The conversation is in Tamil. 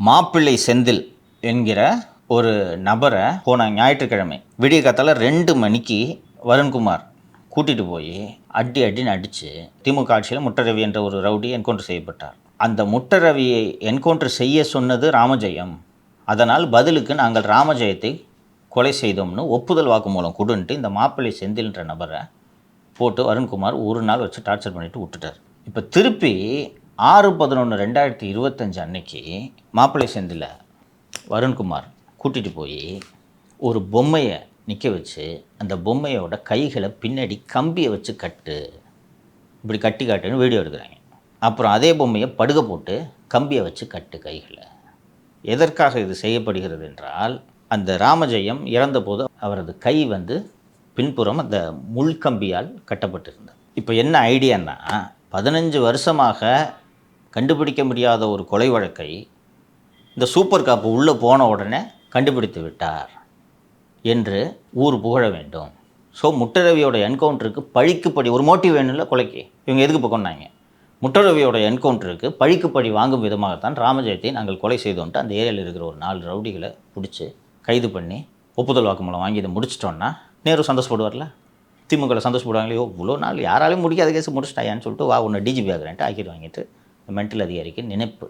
மாப்பிள்ளை செந்தில் என்கிற ஒரு நபரை போன ஞாயிற்றுக்கிழமை விடிய காத்தால 2 மணிக்கு வருண்குமார் கூட்டிகிட்டு போய் அடின்னு அடித்து திமுக ஆட்சியில் முட்டரவி என்ற ஒரு ரவுடி என்கவுண்டர் செய்யப்பட்டார். அந்த முட்டரவியை என்கவுண்டர் செய்ய சொன்னது ராமஜெயம். அதனால் பதிலுக்கு நாங்கள் ராமஜெயத்தை கொலை செய்தோம்னு ஒப்புதல் வாக்குமூலம் கொடுன்ட்டு இந்த மாப்பிள்ளை செந்தில்ன்ற நபரை போட்டு வருண்குமார் ஒரு நாள் வச்சு டார்ச்சர் பண்ணிவிட்டு விட்டுட்டார். இப்போ திருப்பி 6/11/2025 அன்னைக்கு மாப்பிள்ளை செந்தில் வருண்குமார் கூட்டிகிட்டு போய் ஒரு பொம்மையை நிற்க வச்சு அந்த பொம்மையோட கைகளை பின்னாடி கம்பியை வச்சு இப்படி கட்டி காட்டுன்னு வீடியோ எடுக்கிறாங்க. அப்புறம் அதே பொம்மையை படுகை போட்டு கம்பியை வச்சு கட்டு கைகளை. எதற்காக இது செய்யப்படுகிறது என்றால், அந்த ராமஜெயம் இறந்தபோது அவரது கை பின்புறம் அந்த முள்கம்பியால் கட்டப்பட்டிருந்தது. இப்போ என்ன ஐடியான்னா, 15 வருஷமாக கண்டுபிடிக்க முடியாத ஒரு கொலை வழக்கை இந்த சூப்பர் காப்பு உள்ளே போன உடனே கண்டுபிடித்து விட்டார் என்று ஊர் புகழ வேண்டும். ஸோ முட்டரவியோட என்கவுண்டருக்கு பழிக்கு பழி, ஒரு மோட்டிவ் வேணும்ல கொலைக்கு. இவங்க எதுக்கு இப்போ கொண்டாங்க? முட்டரவியோட என்கவுண்டருக்கு பழிக்கு பழி வாங்கும் விதமாகத்தான் ராமஜெயத்தை நாங்கள் கொலை செய்தோன்ட்டு அந்த ஏரியாவில் இருக்கிற ஒரு 4 ரவுடிகளை பிடிச்சி கைது பண்ணி ஒப்புதல் வாக்குமூலம் வாங்கி இதை முடிச்சிட்டோன்னா நேரு சந்தோஷப்படுவார்ல. திமுகவில் சந்தோஷப்படுவாங்களே, இவ்வளோ நாள் யாராலையும் முடிக்காத கேஸ் முடிச்சிட்டாயான்னு சொல்லிட்டு வா உன்னை டிஜிபி ஆகிறேன்ட்டு ஆக்கிட்டு வாங்கிட்டு மென்டல் அதிகாரிக்கு நினைப்பு.